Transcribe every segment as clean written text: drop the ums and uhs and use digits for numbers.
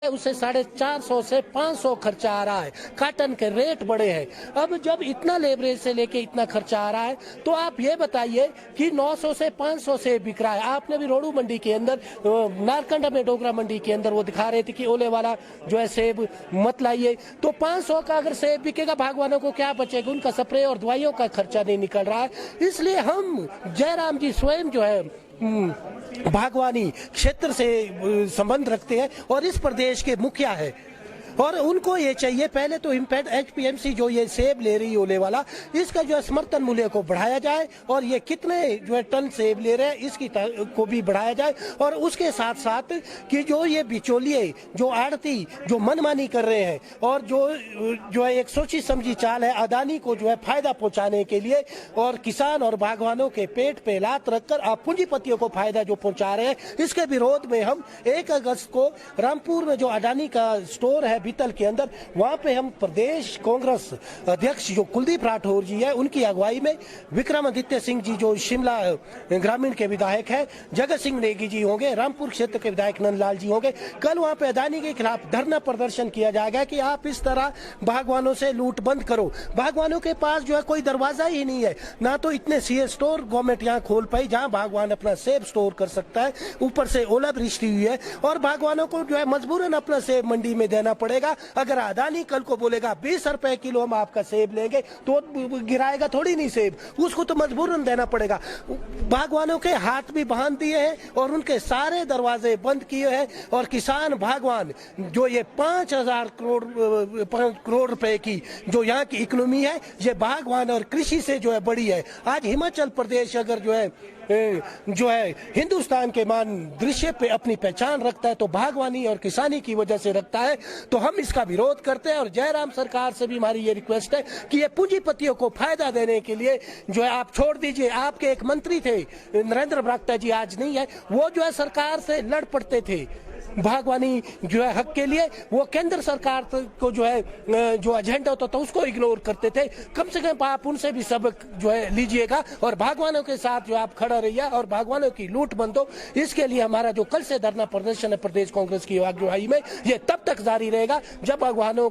उससे 450 से 500 खर्चा आ रहा है। काटन के रेट बढ़े हैं। अब जब इतना लेवरेज से लेके इतना खर्चा आ रहा है तो आप ये बताइए कि 900 से 500 सेब बिक रहा है। आपने भी रोडू मंडी के अंदर, नारकंडा में डोगरा मंडी के अंदर वो दिखा रहे थे कि ओले वाला जो है सेब मत लाइए। तो 500 का अगर सेब बिकेगा, बागवानों को क्या बचेगा? उनका स्प्रे और दवाइयों का खर्चा नहीं निकल रहा है। इसलिए हम जयराम जी स्वयं जो है बागवानी क्षेत्र से संबंध रखते हैं और इस प्रदेश के मुखिया है और उनको ये चाहिए पहले तो एचपीएमसी जो ये सेब ले रही है ओले वाला, इसका जो है समर्थन मूल्य को बढ़ाया जाए और ये कितने जो है टन सेब ले रहे हैं इसकी को भी बढ़ाया जाए। और उसके साथ साथ कि जो ये बिचौलिए, जो आड़ती जो मनमानी कर रहे हैं और जो है एक सोची समझी चाल है अदानी को जो है फायदा पहुंचाने के लिए और किसान और बागवानों के पेट पे लात रखकर आप पूंजीपतियों को फायदा जो पहुंचा रहे हैं, इसके विरोध में हम 1 अगस्त को रामपुर में जो अदानी का स्टोर है बीतल के अंदर, वहां पे हम प्रदेश कांग्रेस अध्यक्ष जो कुलदीप राठौर जी है उनकी अगुवाई में विक्रमादित्य सिंह जी जो शिमला ग्रामीण के विधायक है, जगत सिंह नेगी जी होंगे, रामपुर क्षेत्र के विधायक नंदलाल जी होंगे। कल वहां पे अदानी के खिलाफ धरना प्रदर्शन किया जाएगा कि आप इस तरह बागवानों से लूट बंद करो। बागवानों के पास जो है कोई दरवाजा ही नहीं है, ना तो इतने सीए स्टोर गवर्नमेंट यहाँ खोल पाई जहाँ बागवान अपना सेब स्टोर कर सकता है, ऊपर से ओलावृष्टि हुई है और बागवानों को जो है मजबूरन अपना सेब मंडी में देना पड़ेगा। अगर अदानी कल को बोलेगा 20 रुपए किलो हम आपका सेब लेंगे तो गिराएगा थोड़ी नहीं सेब, उसको तो मजबूरन देना पड़ेगा। बागवानों के हाथ भी बांध दिए हैं और उनके सारे दरवाजे बंद किए हैं और किसान बागवान जो ये 5000 करोड़ रुपए की जो यहाँ की इकोनॉमी है, ये बागवान और कृषि से जो है बड़ी है। आज हिमाचल प्रदेश अगर जो है हिंदुस्तान के मान दृश्य पे अपनी पहचान रखता है तो बागवानी और किसानी की वजह से रखता है। तो हम इसका विरोध करते हैं और जयराम सरकार से भी हमारी ये रिक्वेस्ट है कि ये पूंजीपतियों को फायदा देने के लिए जो है आप छोड़ दीजिए। आपके एक मंत्री थे नरेंद्र बरागटा जी, आज नहीं है, वो जो है सरकार से लड़ पड़ते थे बागवानी जो है हक के लिए। वो केंद्र सरकार को जो है जो एजेंडा होता था उसको इग्नोर करते थे। कम से कम आप उनसे भी सबक जो है लीजिएगा और बागवानों के साथ जो आप खड़ा रहिए और बागवानों की लूट बंद हो। इसके लिए हमारा जो कल से धरना प्रदर्शन है प्रदेश कांग्रेस की अगुवाई में, ये तब तक जारी रहेगा जब बागवानों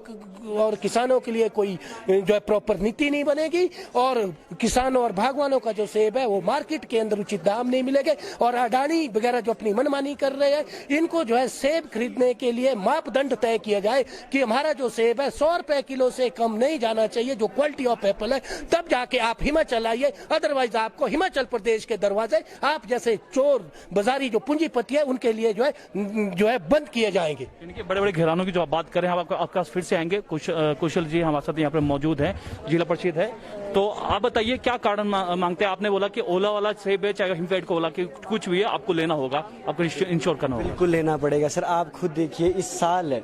और किसानों के लिए कोई जो है प्रॉपर नीति नहीं बनेगी और किसानों और बागवानों का जो सेब है वो मार्केट के अंदर उचित दाम नहीं मिलेंगे। और अडानी वगैरह जो अपनी मनमानी कर रहे हैं, इनको जो है सेब खरीदने के लिए मापदंड तय किया जाए कि हमारा जो सेब है 100 रुपए किलो से कम नहीं जाना चाहिए, जो क्वालिटी ऑफ एप्पल है, तब जाके आप हिमाचल आइए। अदरवाइज आपको हिमाचल प्रदेश के दरवाजे आप जैसे चोर बाजारी जो पूंजीपति है उनके लिए जो है बंद किए जाएंगे। इनके बड़े बड़े घरानों की जो आप बात करें, हम आपका फिर से आएंगे। कुशल जी हमारे साथ यहाँ पे मौजूद हैं, जिला परिषद है। तो आप बताइए क्या कारण मांगते हैं? आपने बोला कि ओला वाला सेब है, चाहे हिमफेड को ओला, कि कुछ भी है आपको लेना होगा, आपको इंश्योर करना होगा। बिल्कुल लेना पड़ेगा सर। आप खुद देखिए इस साल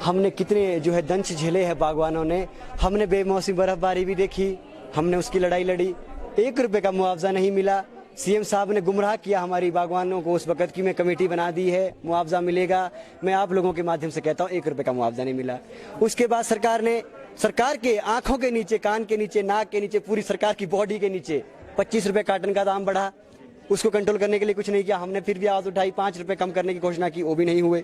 हमने कितने जो है दंश झेले हैं बागवानों ने। हमने बेमौसमी बर्फबारी भी देखी, हमने उसकी लड़ाई लड़ी, 1 रुपए का मुआवजा नहीं मिला। सीएम साहब ने गुमराह किया हमारी बागवानों को उस वक्त की मैं कमेटी बना दी है, मुआवजा मिलेगा। मैं आप लोगों के माध्यम से कहता हूँ 1 रुपए का मुआवजा नहीं मिला। उसके बाद सरकार के आंखों के नीचे, कान के नीचे, नाक के नीचे, पूरी सरकार की बॉडी के नीचे 25 रुपए कार्टन का दाम बढ़ा। उसको कंट्रोल करने के लिए कुछ नहीं किया। हमने फिर भी आवाज उठाई, 5 रुपए कम करने की घोषणा की, वो भी नहीं हुए।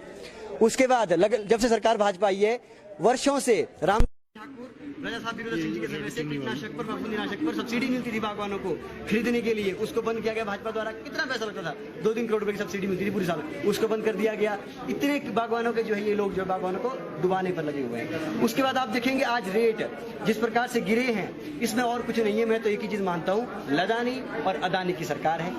उसके बाद जब से सरकार भाजपा आई है, वर्षों से राम राजा साहब सिंह जी के समय से कीटनाशक पर, फफूंदीनाशक पर सब्सिडी मिलती थी बागवानों को खरीदने के लिए, उसको बंद किया गया भाजपा द्वारा। कितना पैसा लगता था? 2-3 करोड़ रुपए की सब्सिडी मिलती थी पूरी साल, उसको बंद कर दिया गया। इतने बागवानों के जो है ये लोग जो बागवानों को डुबाने पर लगे हुए हैं। उसके बाद आप देखेंगे आज रेट जिस प्रकार से गिरे हैं, इसमें और कुछ नहीं है। मैं तो एक ही चीज मानता हूँ, लदानी और अदानी की सरकार है,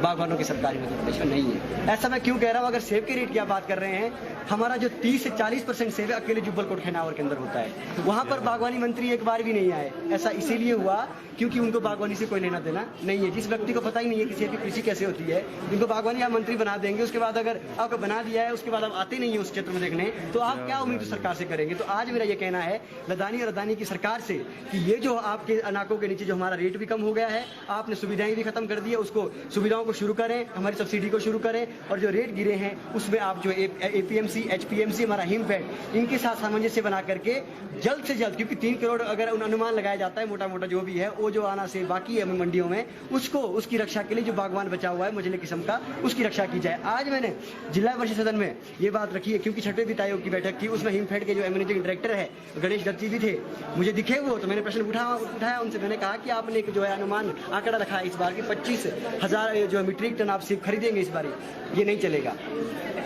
बागवानों की सरकार मध्य प्रदेश में नहीं है। ऐसा मैं क्यों कह रहा हूँ? अगर सेब के रेट की आप बात कर रहे हैं, हमारा जो 30 से 40% सेब अकेले जुब्बल खैनावर के अंदर होता है, वहां पर बागवानी मंत्री एक बार भी नहीं आए। ऐसा इसीलिए हुआ क्योंकि उनको बागवानी से कोई लेना देना नहीं है। जिस व्यक्ति को पता ही नहीं है कि सेब की कृषि कैसे होती है, उनको बागवानी आप मंत्री बना देंगे। उसके बाद अगर आपको बना दिया है, उसके बाद आप आते नहीं है उस क्षेत्र में देखने, तो आप क्या उम्मीद सरकार से करेंगे? तो आज मेरा ये कहना है लदानी और अदानी की सरकार से कि ये जो आपके अनाकों के नीचे जो हमारा रेट भी कम हो गया है, आपने सुविधाएं भी खत्म कर दी है, उसको सुविधाओं योजनाओं को शुरू करें, हमारी सब्सिडी को शुरू करें, और जो रेट गिरे हैं उसमें आप जो एपीएमसी, एचपीएमसी, हमारा हिमफेड, इनके साथ सामंजस्य बना करके जल्द से जल्द, क्योंकि 3 करोड़ अगर अनुमान लगाया जाता है मोटा मोटा जो भी है, वो जो आना से बाकी है मंडियों में, उसको उसकी रक्षा के लिए जो बागवान बचा हुआ है मुझले किस्म का, उसकी रक्षा की जाए। आज मैंने जिला परिषद सदन में ये बात रखी है, क्योंकि छठवें वित्त आयोग की बैठक थी, उसमें हिमफेड के जो मैनेजिंग डायरेक्टर है गणेश दत्त जी भी थे, मुझे दिखे वो, तो मैंने प्रश्न उठाया उनसे, मैंने कहा कि आपने एक जो है अनुमान आंकड़ा रखा है इस बार की 25,000 जो मीट्रिक टन आप सिर्फ खरीदेंगे इस बार, ये नहीं चलेगा।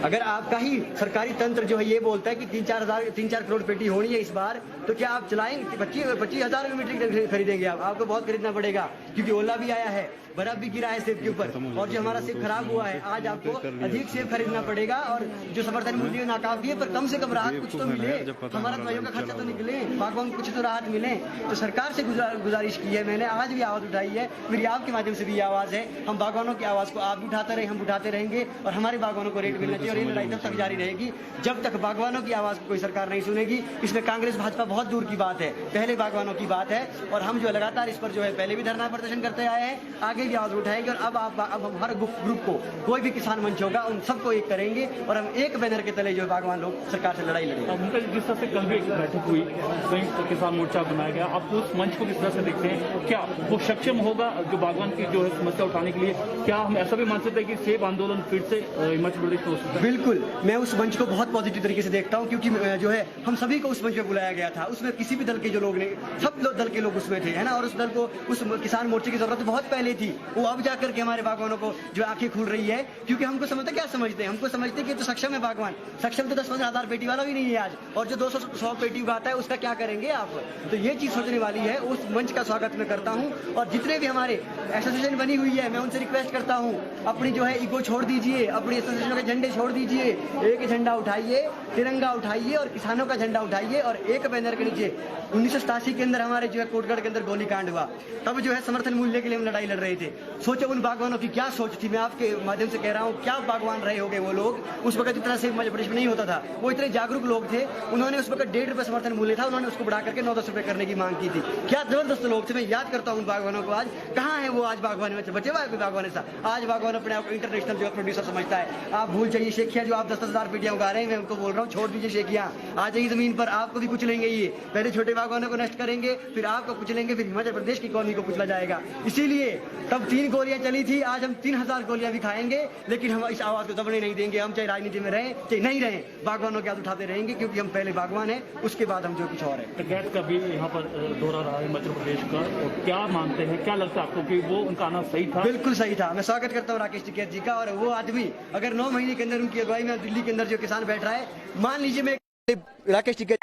अगर आपका ही सरकारी तंत्र जो है ये बोलता है कि 3-4 करोड़ पेटी होनी है इस बार, तो क्या आप चलाएंगे? 25,000 मीट्रिक टन खरीदेंगे आपको बहुत खरीदना पड़ेगा, क्योंकि ओला भी आया है, बर्फ भी गिरा है सेब के ऊपर, और जो हमारा सेब खराब हुआ है, आज आपको अधिक सेब खरीदना पड़ेगा, और जो समर्थन मूल्य नाकाफी है, पर कम से कम राहत कुछ तो मिले, हमारा दवाइयों का खर्चा तो निकले, बागवान को कुछ तो राहत मिले। तो सरकार से गुजारिश की है मैंने, आज भी आवाज उठाई है, मेरी आपके माध्यम से भी आवाज है, हम बागवानों की आवाज को आप भी उठाते रहे, हम उठाते रहेंगे, और हमारे बागवानों को रेट मिलना चाहिए, और ये लड़ाई तब तक जारी रहेगी जब तक बागवानों की आवाज को कोई सरकार नहीं सुनेगी। इसमें कांग्रेस भाजपा बहुत दूर की बात है, पहले बागवानों की बात है, और हम जो लगातार इस पर जो है पहले भी धरना प्रदर्शन करते आए हैं, आगे भी आवाज उठाएंगे, और अब हम हर ग्रुप को, कोई भी किसान मंच होगा, उन सबको एक करेंगे, और हम एक बैनर के तले जो बागवान लोग सरकार से लड़ाई लड़ेंगे। उनका जिस तरह से कल भी एक बैठक हुई, संयुक्त किसान मोर्चा बनाया गया, आप उस मंच को किस तरह से देखते हैं? क्या वो सक्षम होगा जो बागवान की जो है समस्या उठाने के लिए? क्या हम ऐसा भी मान सकते हैं कि सेब आंदोलन फिर से हिमाचल प्रदेश में हो सकता है? बिल्कुल, मैं उस मंच को बहुत पॉजिटिव तरीके से देखता हूं, क्योंकि जो है हम सभी को उस मंच पे बुलाया गया था, उसमें किसी भी दल के जो लोग नहीं, सब दल के लोग उसमें थे, है ना, और उस दल को, उस किसान मोर्चे की जरूरत बहुत पहले थी, वो अब जाकर के हमारे बागवानों को जो आंखें खुल रही है, क्योंकि हमको समझते क्या समझते हैं, हमको समझते हैं कि तो सक्षम है बागवान, सक्षम तो 10-15 हजार पेटी वाला भी नहीं है आज, और जो 200 पेटी उगाता है उसका क्या करेंगे आप? तो ये चीज सोचने वाली है, उस मंच का स्वागत मैं करता हूँ, और जितने भी हमारे एसोसिएशन बनी हुई है, मैं उनसे रिक्वेस्ट करता हूँ, अपनी जो है ईगो छोड़ दीजिए, अपनी एसोसिएशन के झंडे छोड़ दीजिए, एक झंडा उठाइए, तिरंगा उठाइए, और किसानों का झंडा उठाइए, और एक बैनर के नीचे 1987 के अंदर हमारे जो है कोटगढ़ के अंदर गोलीकांड हुआ, तब जो है समर्थन मूल्य के लिए हम लड़ाई लड़ रहे थे। सोचो उन बागवानों की क्या सोच थी, मैं आपके माध्यम से कह रहा हूँ, क्या बागवान रहे होंगे वो लोग, उस वक्त इतना से मध्य प्रदेश में नहीं होता था, वो इतने जागरूक लोग थे, उन्होंने उस वक्त 1.5 रुपए समर्थन मूल्य था, उन्होंने उसको बढ़ा करके 9-10 रुपए करने की मांग की थी। क्या जबरदस्त लोग थे, मैं याद करता हूँ उन बागवानों को, आज कहाँ है वो, आज बागवान में बचे हुआ है कोई बागवान ऐसा? आज बागवान अपने आप इंटरनेशनल जो प्रोड्यूसर समझता है। आप भूल जाइए शेखिया, जो आप 10-10 हजार पेटियां उगा रहे हैं, मैं उनको बोल रहा हूँ छोड़ दीजिए शेखिया, आ जाइए जमीन पर, आपको भी कुचलेंगे ये, पहले छोटे बागवानों को नष्ट करेंगे, फिर आपको कुचलेंगे, फिर हिमाचल प्रदेश की इकोनॉमी को कुचला जाएगा। इसीलिए तब 3 गोलियां चली थी, आज हम 3000 गोलियां भी खाएंगे, लेकिन हम इस आवाज को दबने नहीं देंगे। हम चाहे राजनीति में रहें चाहे नहीं रहें, बागवानों की आवाज उठाते रहेंगे, क्योंकि हम पहले बागवान हैं, उसके बाद हम जो कुछ और है। गैस का भी यहाँ पर दौरा रहा है हिमाचल प्रदेश का, और क्या मानते हैं, क्या लगता है आपको कि वो उनका आना सही था? बिल्कुल सही था, मैं स्वागत करता हूँ राकेश टिकैत जी का, और वो आदमी अगर 9 महीने के अंदर उनकी अगुवाई में दिल्ली के अंदर जो किसान बैठ रहा है, मान लीजिए मैं राकेश टिकैत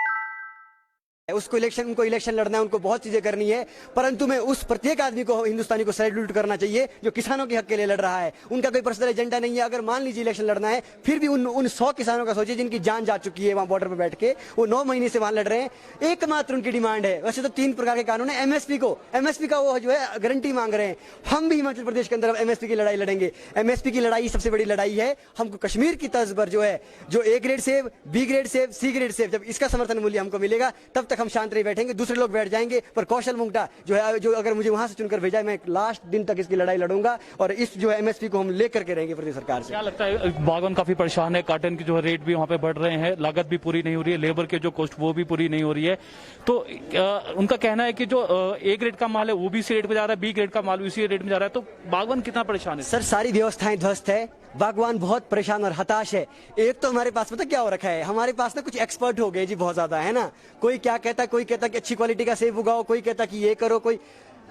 उनको इलेक्शन लड़ना है, उनको बहुत चीजें करनी है, परंतु मैं उस प्रत्येक आदमी को, हिंदुस्तानी को सैल्यूट करना चाहिए जो किसानों के हक के लिए लड़ रहा है। उनका कोई पर्सनल एजेंडा नहीं है। अगर मान लीजिए इलेक्शन लड़ना है, फिर भी उन 100 किसानों का सोचिए जिनकी जान जा चुकी है वहां बॉर्डर पर बैठ के, वो 9 महीने से वहां लड़ रहे हैं। एकमात्र उनकी डिमांड है, वैसे तो 3 प्रकार के कानून है, एमएसपी का वो जो है गारंटी मांग रहे हैं। हम भी हिमाचल प्रदेश के अंदर एमएसपी की लड़ाई लड़ेंगे। एमएसपी की लड़ाई सबसे बड़ी लड़ाई है। हमको कश्मीर की तर्ज पर जो है, जो ए ग्रेड सेब, बी ग्रेड सेब, सी ग्रेड सेब, जब इसका समर्थन मूल्य हमको मिलेगा, तब तक हम शांत रह बैठेंगे, दूसरे लोग बैठ जाएंगे। पर कौशल मुंगटा जो है, जो अगर मुझे वहां से चुनकर भेजा है, मैं लास्ट दिन तक इसकी लड़ाई लड़ूंगा, और इस जो है एमएसपी को हम लेकर के रहेंगे प्रदेश सरकार से। क्या लगता है, बागवान काफी परेशान है, कॉटन की जो है रेट भी वहाँ पे बढ़ रहे हैं, लागत भी पूरी नहीं हो रही है, लेबर के जो कॉस्ट वो भी पूरी नहीं हो रही है, तो उनका कहना है कि जो ए ग्रेड का माल है वो भी इसी रेट में जा रहा है, बी ग्रेड का माल इसी रेट में जा रहा है, तो बागवान कितना परेशान है? सर, सारी व्यवस्थाएं ध्वस्त है, बागवान बहुत परेशान और हताश है। एक तो हमारे पास पता क्या हो रखा है, हमारे पास ना कुछ एक्सपर्ट हो गए जी, बहुत ज्यादा, है ना। कोई क्या कहता, कोई कहता कि अच्छी क्वालिटी का सेब उगाओ, कोई कहता कि ये करो, कोई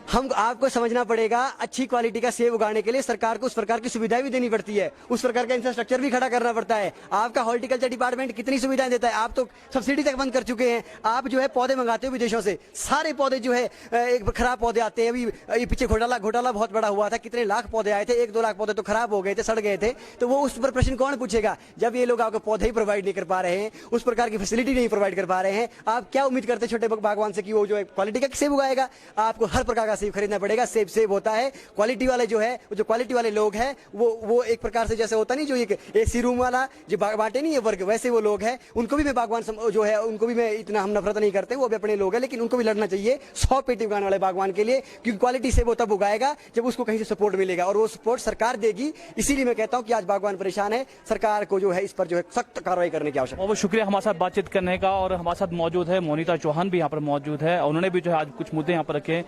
हम आपको समझना पड़ेगा, अच्छी क्वालिटी का सेब उगाने के लिए सरकार को उस प्रकार की सुविधाएं भी देनी पड़ती है, उस प्रकार का इंफ्रास्ट्रक्चर भी खड़ा करना पड़ता है। आपका हॉर्टिकल्चर डिपार्टमेंट कितनी सुविधाएं देता है, आप तो सब्सिडी तक बंद कर चुके हैं। आप जो है पौधे मंगाते हो विदेशों से, सारे पौधे जो है एक खराब पौधे आते हैं। अभी पीछे घोटाला बहुत बड़ा हुआ था, कितने लाख पौधे आए थे, 1-2 लाख पौधे तो खराब हो गए थे, सड़ गए थे। तो वो उस पर प्रश्न कौन पूछेगा जब ये लोग आपको पौधे ही प्रोवाइड नहीं कर पा रहे हैं, उस प्रकार की फैसिलिटी नहीं प्रोवाइड कर पा रहे हैं। आप क्या उम्मीद करते छोटे बागवान से कि वो जो है क्वालिटी का सेब उगाएगा? आपको हर प्रकार का सेब खरीदना पड़ेगा। सेब सेब होता है, क्वालिटी वाले जो है, जो क्वालिटी वाले लोग हैं वो एक प्रकार से जैसे होता नहीं, जो एक एसी रूम वाला जो बांटे नहीं है वर्ग, वैसे वो लोग हैं। उनको भी मैं बागवान जो है उनको भी मैं इतना हम नफरत नहीं करते, वो भी अपने लोग हैं, लेकिन उनको भी लड़ना चाहिए 100 पेटी उगाने वाले बागवान के लिए, क्योंकि क्वालिटी से वो तब उगाएगा जब उसको कहीं से सपोर्ट मिलेगा, और वो सपोर्ट सरकार देगी। इसीलिए मैं कहता हूं कि आज बागवान परेशान है, सरकार को जो है इस पर जो है सख्त कार्रवाई करने की आवश्यकता है। बहुत शुक्रिया हमारे साथ बातचीत करने का। और हमारे साथ मौजूद है मोनिता चौहान भी यहाँ पर मौजूद है, उन्होंने भी जो है आज कुछ मुद्दे यहाँ पर रखे हैं।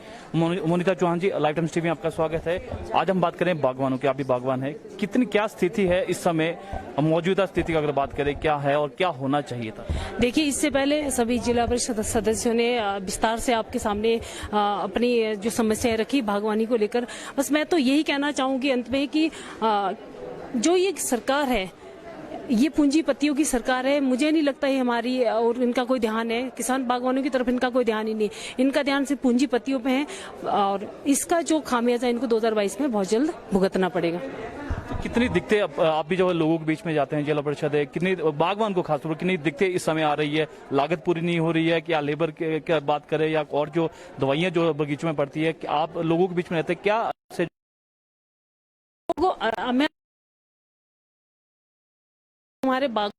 मोनिता चौहान जी, लाइव टाइम्स टीवी में आपका स्वागत है। आज हम बात करें बागवानों की, आप भी बागवान है, कितनी क्या स्थिति है इस समय, मौजूदा स्थिति की अगर बात करें क्या है और क्या होना चाहिए था? देखिए, इससे पहले सभी जिला परिषद सदस्यों ने विस्तार से आपके सामने अपनी जो समस्याएं रखी बागवानी को लेकर। बस मैं तो यही कहना चाहूंगी अंत में कि जो ये सरकार है, ये पूंजीपतियों की सरकार है। मुझे नहीं लगता है हमारी और इनका कोई ध्यान है, किसान बागवानों की तरफ इनका कोई ध्यान ही नहीं। इनका ध्यान सिर्फ पूंजीपतियों पे है, और इसका जो खामियाजा इनको 2022 में बहुत जल्द भुगतना पड़ेगा। तो कितनी दिक्कतें आप भी जो लोगों के बीच में जाते हैं, जिला परिषद है, कितनी बागवान को खासतौर पर कितनी दिक्कतें इस समय आ रही है? लागत पूरी नहीं हो रही है, क्या लेबर की बात करें या और जो दवाइयां जो बगीचों में पड़ती है, आप लोगों के बीच में रहते हैं क्या से? मैं हमारे बाग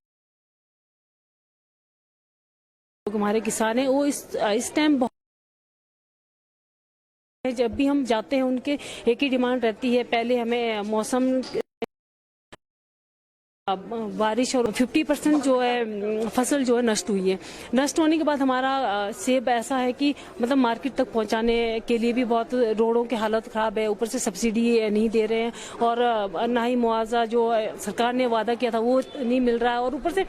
हमारे किसान है, वो इस टाइम बहुत, जब भी हम जाते हैं उनके एक ही डिमांड रहती है, पहले हमें मौसम बारिश और 50% जो है फसल जो है नष्ट हुई है। नष्ट होने के बाद हमारा सेब ऐसा है कि मतलब मार्केट तक पहुंचाने के लिए भी बहुत रोडों की हालत खराब है, ऊपर से सब्सिडी नहीं दे रहे हैं, और ना ही मुआवजा जो सरकार ने वादा किया था वो नहीं मिल रहा है, और ऊपर से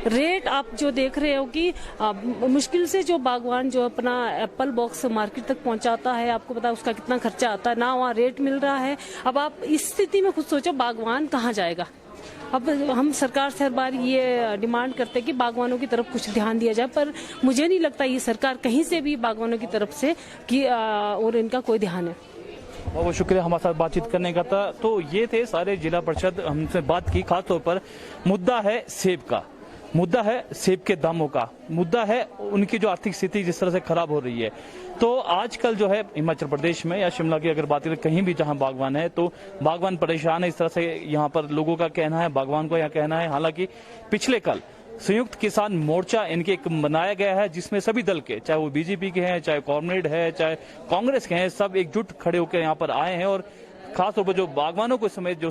रेट आप जो देख रहे हो कि मुश्किल से जो बागवान जो अपना एप्पल बॉक्स मार्केट तक पहुंचाता है, आपको पता है उसका कितना खर्चा आता है, ना वहाँ रेट मिल रहा है। अब आप इस स्थिति में खुद सोचो बागवान कहाँ जाएगा। अब हम सरकार से हर बार ये डिमांड करते हैं कि बागवानों की तरफ कुछ ध्यान दिया जाए, पर मुझे नहीं लगता ये सरकार कहीं से भी बागवानों की तरफ से कि और इनका कोई ध्यान है। बहुत शुक्रिया हमारे साथ बातचीत करने का था। तो ये थे सारे जिला परिषद, हमसे बात की। खासतौर पर मुद्दा है सेब का, मुद्दा है सेब के दामों का, मुद्दा है उनकी जो आर्थिक स्थिति जिस तरह से खराब हो रही है। तो आजकल जो है हिमाचल प्रदेश में या शिमला की अगर बात करें, कहीं भी जहां बागवान है तो बागवान परेशान है। इस तरह से यहाँ पर लोगों का कहना है, बागवान को यह कहना है। हालांकि पिछले कल संयुक्त किसान मोर्चा इनके एक बनाया गया है, जिसमें सभी दल के, चाहे वो बीजेपी के हैं, चाहे कॉमरेड है, चाहे कांग्रेस के हैं, सब एकजुट खड़े होकर यहाँ पर आए हैं। और खासतौर पर जो बागवानों को समेत जो